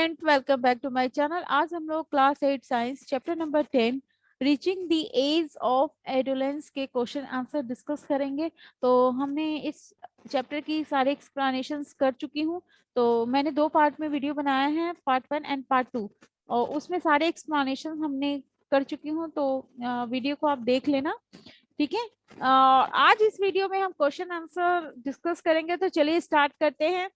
Student, welcome back to my channel. आज हम लोग class 8 science chapter number 10 reaching the age of adolescence के question answer discuss करेंगे। तो हमने इस चैप्टर की सारे एक्सप्लेनेशंस कर चुकी हूँ। तो मैंने दो पार्ट में वीडियो बनाया है, पार्ट 1 एंड पार्ट 2, और उसमें सारे एक्सप्लेनेशन हमने कर चुकी हूँ। तो वीडियो को आप देख लेना, ठीक है। आज इस वीडियो में हम क्वेश्चन आंसर डिस्कस करेंगे। तो चलिए स्टार्ट करते हैं।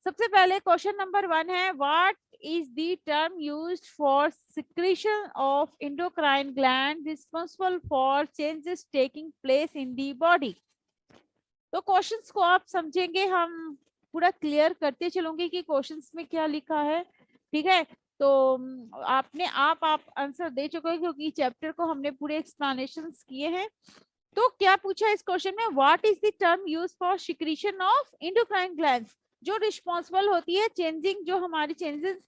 सबसे पहले क्वेश्चन नंबर 1 है, what is the term used for secretion of endocrine gland responsible for changes taking place in the body. तो क्वेश्चंस को आप समझेंगे, हम पूरा क्लियर करते चलूंगी कि क्वेश्चंस में क्या लिखा है, ठीक है। तो आप आंसर दे चुके हैं क्योंकि चैप्टर को हमने पूरे एक्सप्लेनेशंस किए हैं। तो क्या पूछा इस क्वेश्चन में, what is the term use for secretion of endocrine glands, जो रिस्पॉन्सिबल होती है चेंजिंग, जो हमारे चेंजेस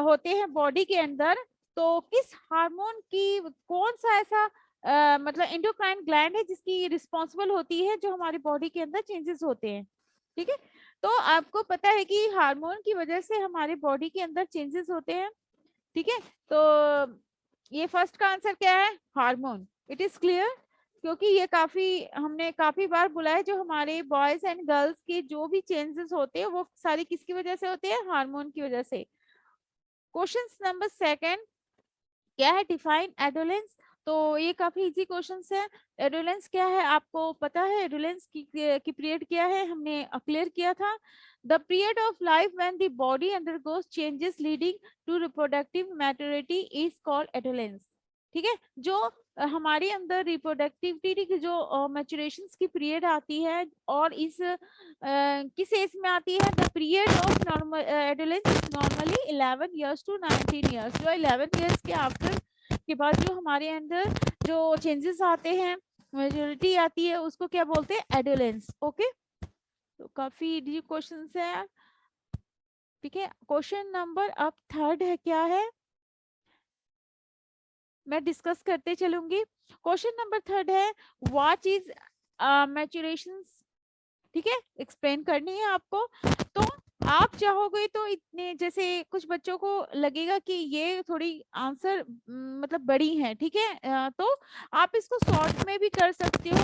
होते हैं बॉडी के अंदर। तो किस हार्मोन की, कौन सा ऐसा मतलब एंडोक्राइन ग्लैंड है जिसकी रिस्पॉन्सिबल होती है जो हमारी बॉडी के अंदर चेंजेस होते हैं, ठीक है। तो आपको पता है कि हार्मोन की वजह से हमारे बॉडी के अंदर चेंजेस होते हैं, ठीक है। तो ये फर्स्ट का आंसर क्या है, हार्मोन। इट इज क्लियर, क्योंकि ये हमने काफी बार बोला है, जो हमारे बॉयज एंड गर्ल्स के जो भी चेंजेस होते हैं वो सारे किसकी वजह से होते हैं, हार्मोन की वजह से। क्वेश्चन नंबर 2 क्या है, डिफाइन एडोलेंस। तो ये काफी इजी क्वेश्चंस है। एडोलेंस क्या है, आपको पता है एडोलेंस की पीरियड क्या है, हमने क्लियर किया था। The period of life when the body undergoes changes leading to reproductive maturity is called adolescence, ठीक है। जो हमारे अंदर रिप्रोडक्टिविटी की जो मैच्योरेशन की पीरियड आती है, और इस किस एज में आती है, the period of normal adolescence is normally 11 years to 19 years. जो 11 इयर्स के आफ्टर के बाद जो हमारे अंदर जो चेंजेस आते हैं, मेजोरिटी आती है, उसको क्या बोलते हैं, एडोलेंस। ओके, तो काफी इजी क्वेश्चंस है, ठीक है। क्वेश्चन नंबर अब 3 है, क्या है मैं डिस्कस करते चलूंगी। क्वेश्चन नंबर 3 है, व्हाट इज मैच्योरेशन, ठीक है, एक्सप्लेन करनी है आपको। तो आप चाहोगे तो इतने, जैसे कुछ बच्चों को लगेगा कि ये थोड़ी आंसर मतलब बड़ी है, ठीक है। तो आप इसको शॉर्ट में भी कर सकते हो।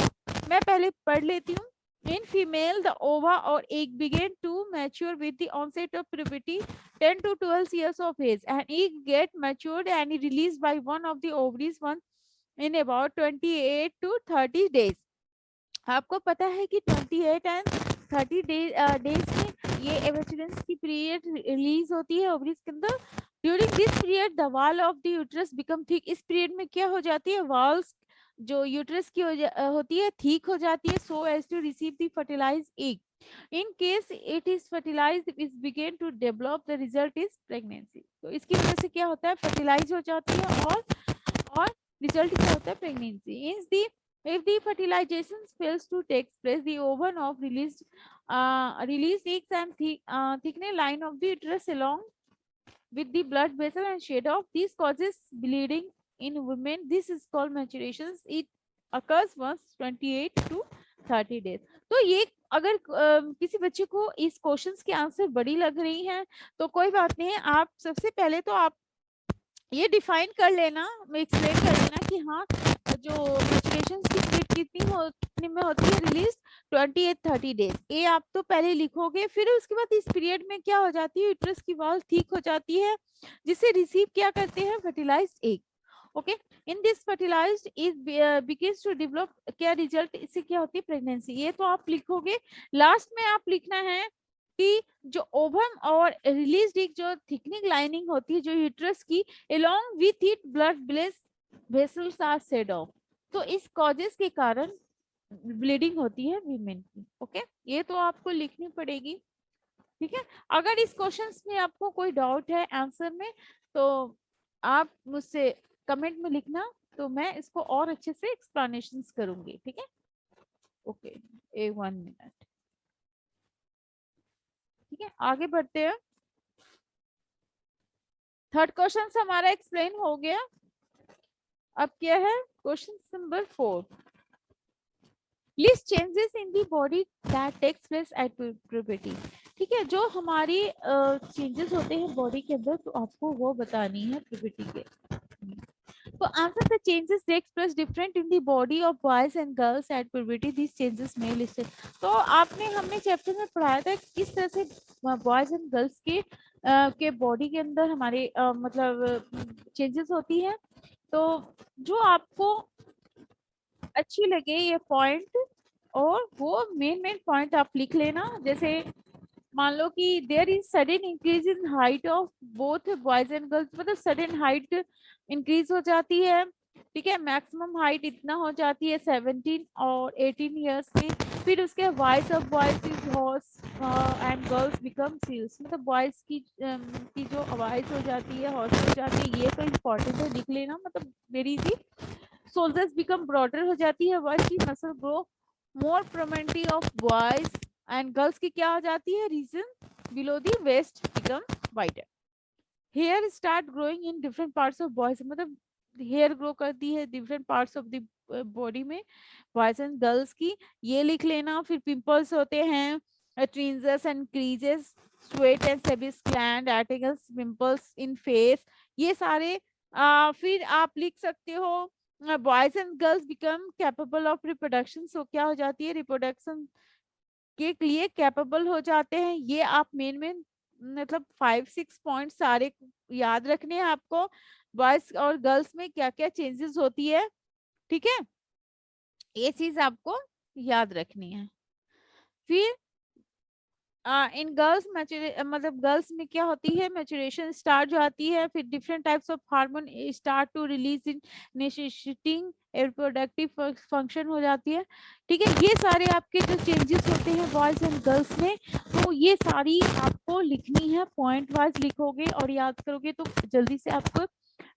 मैं पहले पढ़ लेती हूँ। In female, the ova or egg begin to mature with the onset of puberty, 10 to 12 years of age, and egg get matured and released by one of the ovaries one in about 28 to 30 days. आपको पता है कि 28 and 30 days में ये एवेचुलेंस की period release होती है ovaries के अंदर। During this period the wall of the uterus become thick. इस पीरियड में क्या हो जाती है, वॉल्स जो यूट्रस की होती है थिक हो जाती है, so as to receive the fertilised egg. In case it is fertilised it begin to develop, the result is pregnancy. तो इसकी वजह से क्या होता है, फर्टिलाइज हो जाती है और रिजल्ट क्या होता है, pregnancy. In the if the fertilization fails to take place, the ovum of released eggs and thickening line of the uterus along with the blood vessel and shed off. This causes bleeding in women. This is called maturation. It occurs once 28 to 30 days. तो ये अगर किसी बच्चे को इस questions के answer बड़ी लग रही हैं तो कोई बात नहीं है। आप सबसे पहले तो आप ये डिफाइन कर लेना, एक्सप्लेन कर लेना कि हाँ जो मैच्योरेशन की पीरियड कितनी में होती है, रिलीज 28-30 डेज। ये आप तो पहले लिखोगे, फिर उसके बाद इस पीरियड में क्या हो जाती है, यूट्रस की वॉल ठीक हो जाती है, जिसे रिसीव क्या करते हैं, fertilised egg. Okay, in this fertilised is begins to develop, क्या रिजल्ट इससे क्या होती है, प्रेगनेंसी। ये तो आप लिखोगे। लास्ट में आप लिखना है कि जो ओवम और रिलीज एग जो थिकनिंग लाइनिंग होती है जो यूट्रस की, along with it blood vessels are shed off। तो इस कॉजेस के कारण ब्लीडिंग होती है वीमेन की। ओके, ये तो आपको लिखनी पड़ेगी, ठीक है। अगर इस क्वेश्चंस में आपको कोई डाउट है आंसर में तो आप मुझसे कमेंट में लिखना, तो मैं इसको और अच्छे से एक्सप्लेनेशन करूंगी, ठीक है। ओके, 1 मिनट, ठीक है, आगे बढ़ते हैं। 3rd क्वेश्चन हमारा एक्सप्लेन हो गया। अब क्या है, question number 4, list changes in the body that takes place at puberty. ठीक है, जो हमारी चेंजेस होते हैं बॉडी के अंदर, तो आपको वो बतानी है प्यूबर्टी के। तो answer the changes they express different in the body of boys and girls at puberty. These changes may listed. तो आपने हमने चैप्टर में पढ़ाया था किस तरह से बॉयज एंड गर्ल्स के बॉडी के अंदर हमारे मतलब चेंजेस होती है। तो जो आपको अच्छी लगे ये पॉइंट, और वो मेन पॉइंट आप लिख लेना। जैसे मान लो कि there is sudden increase in height of both boys and girls, मतलब सडन हाइट इंक्रीज हो जाती है। ठीक है, मैक्सिमम हाइट इतना हो जाती है 17 और 18 इयर्स में। फिर उसके voice of boys is hoarse and girls become seals, मतलब बॉयज की जो आवाज हो जाती है हॉर्स हो जाती है। ये तो इम्पोर्टेंट है, लिख लेना, मतलब very easy. Shoulders become broader हो जाती है, बॉयज की muscle grow more prominent of boys and girls की क्या हो जाती है, region below the waist become wider. Hair start growing in different parts of boys, मतलब हेयर ग्रो करती है different parts of the body में बॉयज एंड गर्ल्स की, ये लिख लेना। फिर पिंपल्स होते हैं, ट्रिंजस and creases, sweat and sebaceous gland, articles, pimples in face, ये सारे। फिर आप लिख सकते हो boys and girls become capable of reproduction, so क्या हो जाती है, रिप्रोडक्शन के लिए कैपेबल हो जाते हैं। ये आप मेन मतलब 5-6 पॉइंट सारे याद रखने हैं आपको, बॉयज और गर्ल्स में क्या क्या चेंजेस होती है। ठीक है, ये चीज आपको याद रखनी है। फिर इन गर्ल्स मतलब गर्ल्स में क्या होती है, मैचुरेशन स्टार्ट जाती है। फिर different types of hormone start to release in necessitating reproductive function हो जाती है। ठीक है, ये सारे आपके जो चेंजेस होते हैं बॉयज एंड गर्ल्स में, तो ये सारी आपको लिखनी है, पॉइंट वाइज लिखोगे और याद करोगे तो जल्दी से आपको,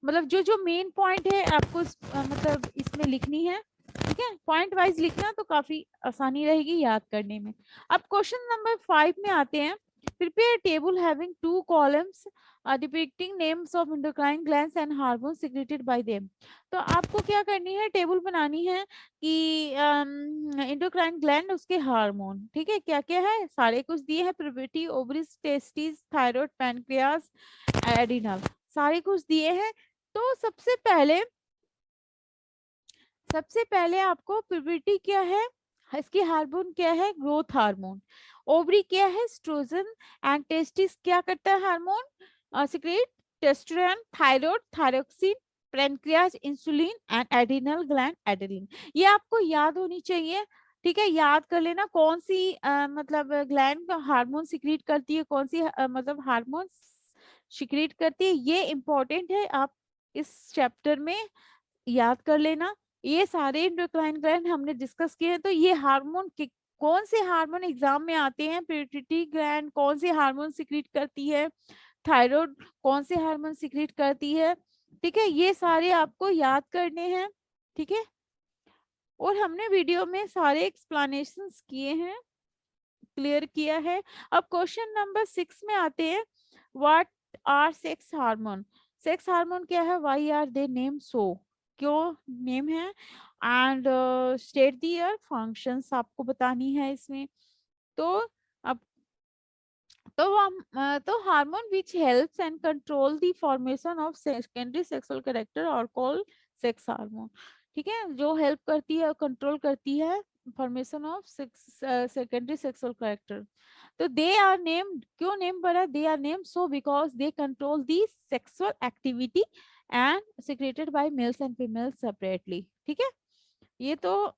मतलब जो जो मेन पॉइंट है आपको मतलब इसमें लिखनी है। ठीक है, पॉइंट वाइज लिखना तो काफी आसानी रहेगी याद करने में। अब क्वेश्चन नंबर 5 में आते हैं। Prepare table having 2 columns depicting names of endocrine glands and hormone secreted by them. तो आपको क्या करनी है, टेबल बनानी है कि एंडोक्राइन ग्लैंड, उसके हार्मोन, ठीक है, क्या क्या है, सारे कुछ दिए हैं, puberty, ovaries, testis, thyroid, pancreas, adrenal, सारे कुछ दिए हैं। तो सबसे पहले आपको प्यूबर्टी क्या है, इसकी हार्मोन क्या है, ग्रोथ हार्मोन। ओवरी क्या है, एस्ट्रोजन। एंड टेस्टिस क्या करता है, hormone secrete testosterone, thyroid, thyroxine, pancreas, insulin, and adrenal gland, adrenaline. ये आपको याद होनी चाहिए। ठीक है, याद कर लेना कौन सी मतलब ग्लैंड हार्मोन सिक्रीट करती है, कौन सी मतलब हार्मोन सिक्रीट करती है, ये इंपॉर्टेंट है, आप इस चैप्टर में याद कर लेना। ये सारे एंडोक्राइन ग्लैंड हमने डिस्कस किए हैं। तो ये हार्मोन कौन से हार्मोन एग्जाम में आते हैं, पिट्यूटरी ग्लैंड कौन से हार्मोन सिक्रीट करती है, थायराइड कौन से हार्मोन सिक्रीट करती है। ठीक है, ये सारे आपको याद करने हैं। ठीक है, और हमने वीडियो में सारे एक्सप्लेनेशंस किए हैं, क्लियर किया है। अब क्वेश्चन नंबर 6 में आते हैं। What are sex hormone, sex hormone क्या है, why are they name so, क्यों नेम है, एंड स्टेट दियर फंक्शंस आपको बतानी है इसमें। तो अब तो hormone which helps and control the formation of secondary sexual character और कॉल सेक्स हार्मोन। ठीक है, जो हेल्प करती है और कंट्रोल करती है formation of secondary sexual character. तो दे आर नेम्ड, क्यों नेम पड़ा, they are named so because they control the sexual activity and secreted by males and females separately. ठीक है, ये तो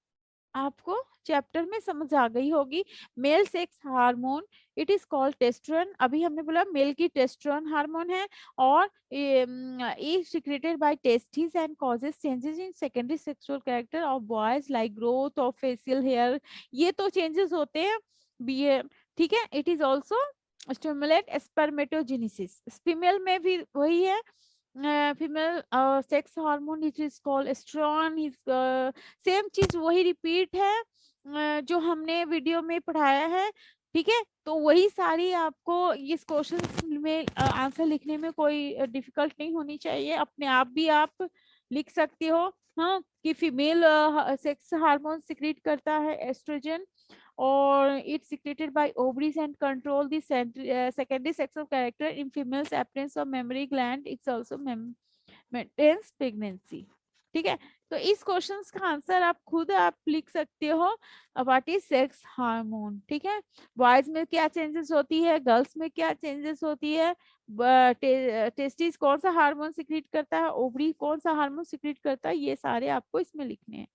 आपको चैप्टर में समझ आ गई होगी। Male sex hormone it is called testosterone, अभी हमने बोला मेल की टेस्टोस्टेरोन हार्मोन है, और ये secreted by testis and causes changes in secondary sexual character of boys like growth of facial hair, ये तो चेंजेस होते हैं ये। ठीक है, it is also stimulate spermatogenesis, female में भी वही है, female sex hormone it is called estrone, is same चीज वही रिपीट है जो हमने वीडियो में पढ़ाया है। ठीक है, तो वही सारी आपको इस क्वेश्चन में आंसर लिखने में कोई डिफिकल्ट नहीं होनी चाहिए, अपने आप भी आप लिख सकते हो। हाँ, कि फीमेल सेक्स हार्मोन सिक्रीट करता है oestrogen, or it's secreted by ovaries and control the secondary sexual character in females. Absence of mammary gland, it's also maintains pregnancy. ठीक है, तो इस क्वेश्चंस का आंसर आप खुद आप लिख सकते हो, व्हाट इज सेक्स हार्मोन। ठीक है, बॉयज में क्या चेंजेस होती है, गर्ल्स में क्या चेंजेस होती है, टेस्टिस कौन सा हार्मोन सिक्रीट करता है, ओवरी कौन सा हार्मोन सिक्रीट करता है, ये सारे आपको इसमें लिखने हैं।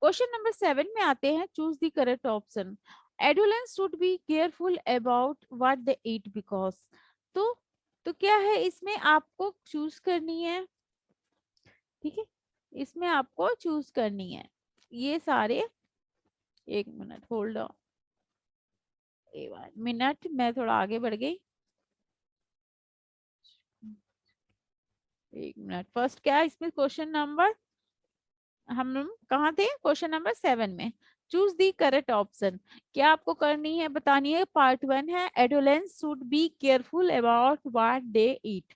क्वेश्चन नंबर 7 में आते हैं, choose the correct option. Adolescence should be careful about what they eat because, तो क्या है इसमें आपको चूज करनी है। ठीक है, इसमें आपको चूज करनी है ये सारे, एक मिनट होल्ड ऑन, 1 मिनट, मैं थोड़ा आगे बढ़ गई, 1 मिनट। फर्स्ट क्या है इसमें, क्वेश्चन नंबर, हम कहाँ थे, क्वेश्चन नंबर 7 में, चूज दी करेक्ट ऑप्शन। क्या आपको करनी है, बतानी है। पार्ट 1 है, adolescence should be careful about what they eat.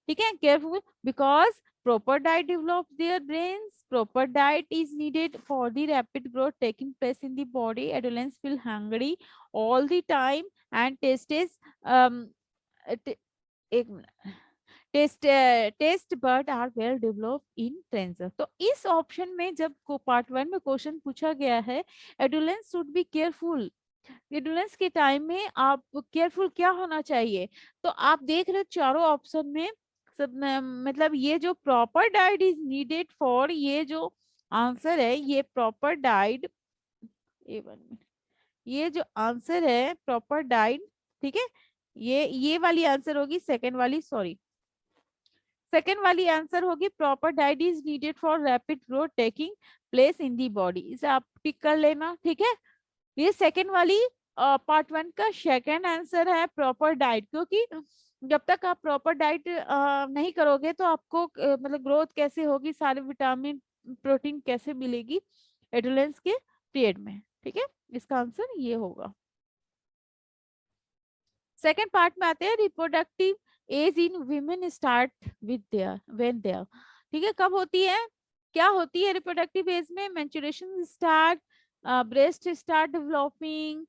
ठीक है, careful because proper diet develops their brains, proper diet is needed for the rapid growth taking place in the body, adolescents feel hungry all the time and एक मिनट, test bird are well develop in tensor. तो इस option में जब part 1 में question पूछा गया है, adolescence should be careful, adolescence के टाइम में आप केयरफुल क्या होना चाहिए, तो आप देख रहे हो चारों ऑप्शन में सब मतलब ये जो proper diet is needed for, ये जो आंसर है ये प्रॉपर डाइट, ये जो आंसर है प्रॉपर डाइट, ठीक है, ये वाली आंसर होगी, सेकंड वाली, सॉरी, सेकेंड वाली आंसर होगी proper diet is needed for rapid growth taking place in the body, इसे आप टिक कर लेना। ठीक है, ये सेकेंड वाली पार्ट 1 का सेकेंड आंसर है प्रॉपर डाइट, क्योंकि जब तक आप प्रॉपर डाइट नहीं करोगे तो आपको मतलब ग्रोथ कैसे होगी, सारे विटामिन प्रोटीन कैसे मिलेगी एडोलेंस के पीरियड में। ठीक है, इसका आंसर ये होगा। सेकेंड पार्ट में आते हैं, reproductive age in women start with their when there. ठीक है, कब होती है, क्या होती है रिप्रोडक्टिव एज में, menstruation start, breast start developing,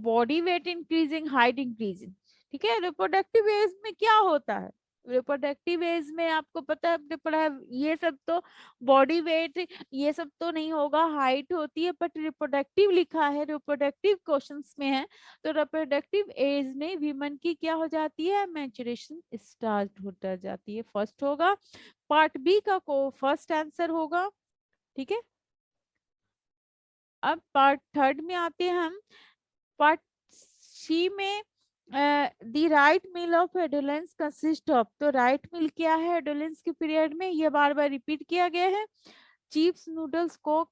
body weight increasing, height increasing. ठीक है, रिप्रोडक्टिव एज में क्या होता है, रिप्रोडक्टिव एज में आपको पता है, आपने पढ़ा है, ये सब तो बॉडी वेट ये सब तो नहीं होगा, हाइट होती है, बट रिप्रोडक्टिव लिखा है, रिप्रोडक्टिव क्वेश्चंस में है, तो रिप्रोडक्टिव एज में वीमेन की क्या हो जाती है, मैच्योरेशन स्टार्ट होता जाती है, फर्स्ट होगा। पार्ट बी का को फर्स्ट आंसर होगा। ठीक है, अब पार्ट थर्ड में आते हैं हम, पार्ट सी में the right meal of adolescence consist of, तो राइट मील क्या है एडोलेंस के पीरियड में, ये बार बार रिपीट किया गया है। चिप्स नूडल्स को,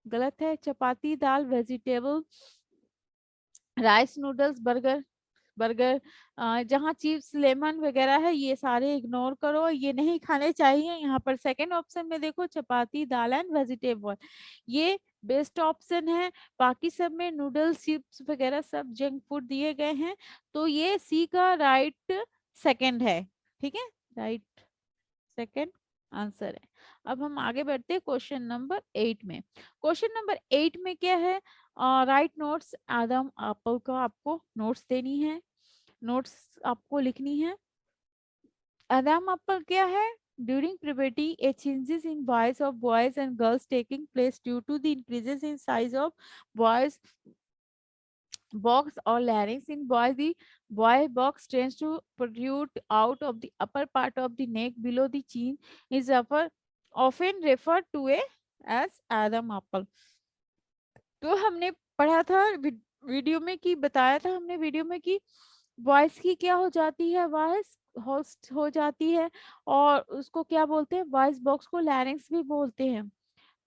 गलत है, चपाती दाल vegetable, rice noodles, burger, burger जहाँ चिप्स लेमन वगैरह है ये सारे इग्नोर करो, ये नहीं खाने चाहिए। यहाँ पर सेकंड ऑप्शन में देखो, चपाती दाल एंड वेजिटेबल, ये बेस्ट ऑप्शन है। बाकी सब में नूडल्स चिप्स वगैरह सब जंक फूड दिए गए हैं, तो ये सी का राइट सेकंड है। ठीक है, राइट सेकंड आंसर है। अब हम आगे बढ़ते हैं क्वेश्चन नंबर 8 में। क्वेश्चन नंबर 8 में क्या है, राइट नोट्स आदम एप्पल का आपको नोट्स देनी है, नोट्स आपको लिखनी है। आदम एप्पल क्या है, during puberty a changes in voice of boys and girls taking place due to the increases in size of boys box or larynx. In boys the boy box tends to protrude out of the upper part of the neck below the chin, is often referred to as Adam apple। तो हमने पढ़ा था video में कि बताया था हमने video में कि वॉइस की क्या हो जाती है, वॉइस होस्ट हो जाती है, और उसको क्या बोलते हैं, वॉइस बॉक्स को लैरिंक्स भी बोलते हैं।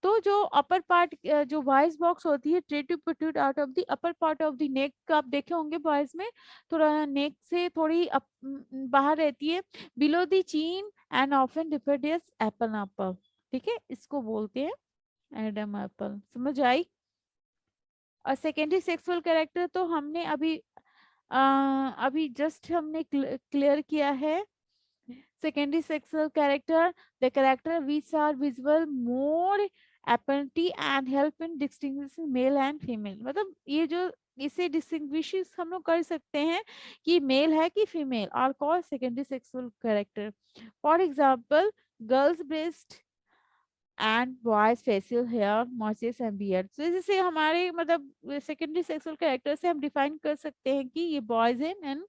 तो जो अपर पार्ट जो वॉइस बॉक्स होती है, try to protrude out of the upper part of the neck, का आप देखे होंगे वॉइस में थोड़ा नेक से थोड़ी बाहर रहती है, below the chin and often referred as apple apple. ठीक है, इसको बोलते हैं एडम एप्पल। समझ आई। और सेकेंडरी सेक्सुअल कैरेक्टर तो हमने अभी जस्ट हमने क्लियर किया है। secondary sexual character, the character which are visible more ability and help in distinguishing male and female, मतलब ये जो इसे डिस्टिंग्विश हम लोग कर सकते हैं कि मेल है कि फीमेल, और call secondary sexual character. For example girls breast and boys facial hair moustache and beard. तो जैसे हमारे मतलब सेकेंडरी सेक्सुअल कैरेक्टर से हम डिफाइन कर सकते हैं कि ये बॉयज हैं एंड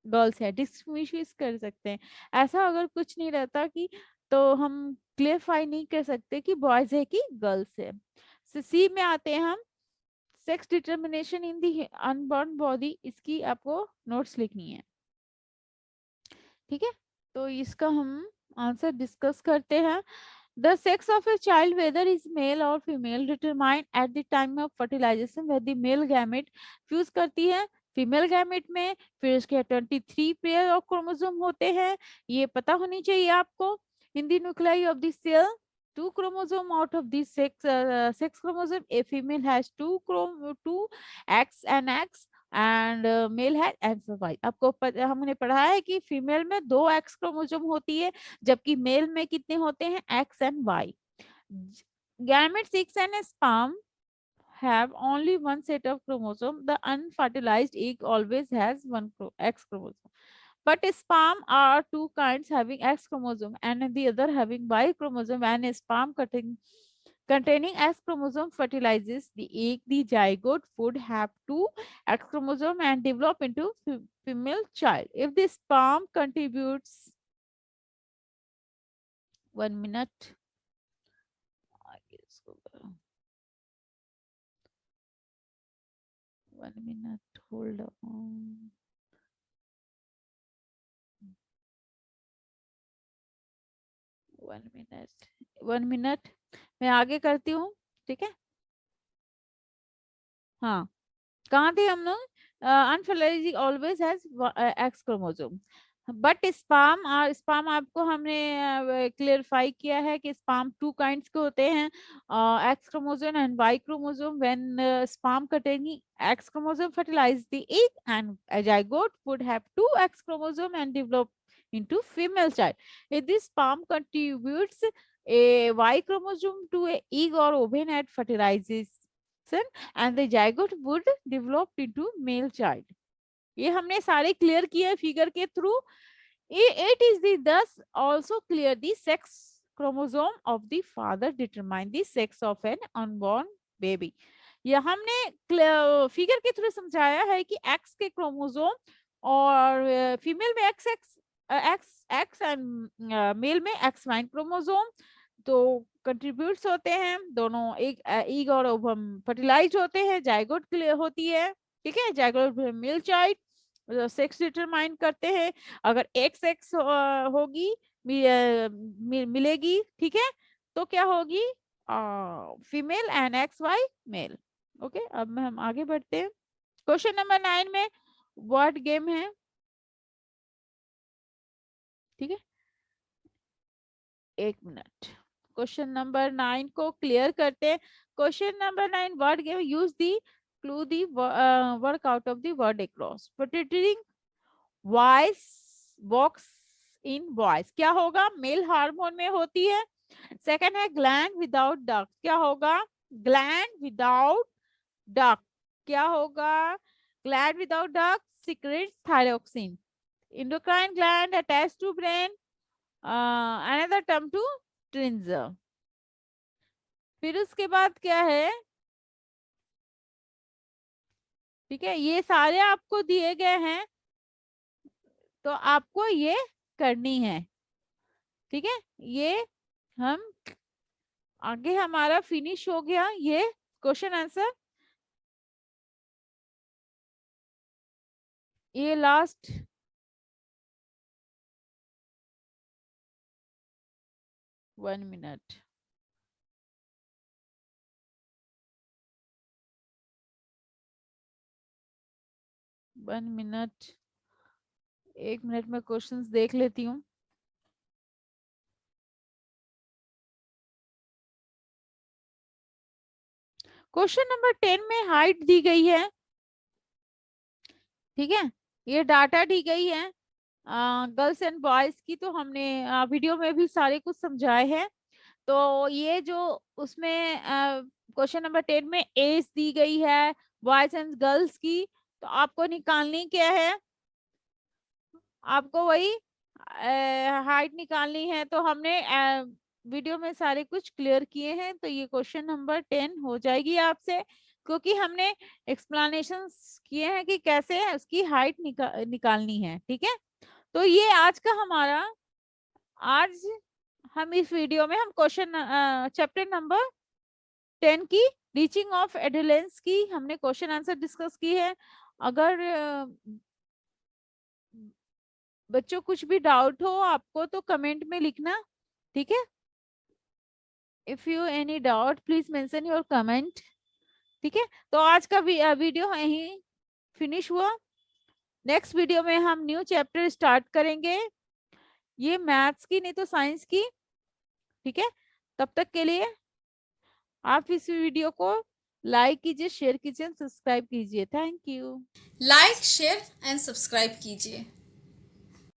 गर्ल्स है, डिस्टिंग्विश कर सकते हैं। ऐसा अगर कुछ नहीं रहता कि तो हम क्लियरफाई नहीं कर सकते कि बॉयज है कि गर्ल्स है। सी में आते हैं हम, sex determination in the unborn body, इसकी आपको नोट्स लिखनी है, ठीक है। तो इसका हम आंसर डिस्कस करते हैं। The sex of a child, whether is male or female, determined at the time of fertilization where the male gamete fuse करती है फीमेल गैमेट में, फिर उसके 23 पेयर ऑफ क्रोमोसोम होते हैं, ये पता होनी चाहिए आपको। In the nuclei of the cell, 2 chromosome out of the sex chromosome, a female has 2 X and X and male है एंड वाई। आपको हमने पढ़ा है कि फीमेल में 2 X क्रोमोसोम होती है, जबकि मेल में कितने होते हैं, X and Y। Gametes 6 and sperm have only one set of chromosome. The unfertilized egg always has one X chromosome. But sperm are two kinds, having X chromosome and the other having Y chromosome. When a sperm containing X chromosome fertilizes the egg, the zygote would have 2 X chromosome and develop into female child. If the sperm contributes 1 minute, 1 minute, hold on, 1 minute, 1 minute, मैं आगे करती हूँ, ठीक है। हाँ, कहाँ थे हम लोग, unfertilised always has x chromosome, but sperm, और स्पाम आपको हमने क्लियरफाई किया है कि स्पाम 2 काइंड्स के होते हैं, X chromosome and Y chromosome. When sperm containing X chromosome fertilize the egg and a zygote would have 2 X chromosome and develop into female child. If this sperm contributes a Y chromosome to a egg or ovum at fertilization and the zygote would develop into male child. ये हमने सारे clear किए figure के through. It is the thus also clear the sex chromosome of the father determine the sex of an unborn baby। ये हमने figure के through समझाया है कि एक्स के क्रोमोसोम और फीमेल में X X X X and male में एक्स वाई क्रोमोसोम तो कंट्रीब्यूट्स होते हैं दोनों, एक ईग और ओवम फर्टिलाइज होते हैं, जाइगोट क्लियर होती है, ठीक है। Zygote male child sex determine करते हैं। अगर एक्स एक्स होगी मिलेगी, ठीक है, तो क्या होगी, female and X Y male. Okay, अब हम आगे बढ़ते हैं। क्वेश्चन नंबर 9 में वर्ड गेम है, ठीक है, 1 मिनट। क्वेश्चन नंबर 9 को क्लियर करते हैं। Question number 9 word game, use the clue the work out of the word across. Protecting voice box in voice, क्या होगा, मेल हार्मोन में होती है। सेकंड है ग्लैंड विदाउट डक्ट, क्या होगा, ग्लैंड विदाउट डक्ट, क्या होगा, gland without duct secrets thyroxine. endocrine gland attached to brain, another term to ट्रिंजर। फिर उसके बाद क्या है, ठीक है, ये सारे आपको दिए गए हैं तो आपको ये करनी है, ठीक है। ये हम आगे हमारा फिनिश हो गया ये क्वेश्चन आंसर। ये लास्ट 1 मिनट, 1 मिनट, 1 मिनट में क्वेश्चंस देख लेती हूँ। क्वेश्चन नंबर 10 में हाइट दी गई है, ठीक है, ये डाटा दी गई है गर्ल्स एंड बॉयज की, तो हमने वीडियो में भी सारे कुछ समझाए हैं। तो ये जो उसमें क्वेश्चन नंबर 10 में एज दी गई है बॉयज एंड गर्ल्स की, तो आपको निकालनी क्या है, आपको वही हाइट निकालनी है। तो हमने वीडियो में सारे कुछ क्लियर किए हैं, तो ये क्वेश्चन नंबर 10 हो जाएगी आपसे, क्योंकि हमने एक्सप्लेनेशंस किए हैं कि कैसे उसकी हाइट निकालनी है। ठीक है, तो ये आज का हमारा, आज हम इस वीडियो में हम क्वेश्चन चैप्टर नंबर 10 की रीचिंग ऑफ एडोलेंस की हमने क्वेश्चन आंसर डिस्कस की है। अगर बच्चों कुछ भी डाउट हो आपको तो कमेंट में लिखना, ठीक है। If you any doubt please mention your comment. ठीक है, तो आज का वीडियो यहीं फिनिश हुआ। नेक्स्ट वीडियो में हम न्यू चैप्टर स्टार्ट करेंगे, ये मैथ्स की नहीं तो साइंस की। ठीक है, तब तक के लिए आप इस वीडियो को लाइक कीजिए, शेयर कीजिए, सब्सक्राइब कीजिए। Thank you. Like share and subscribe कीजिए।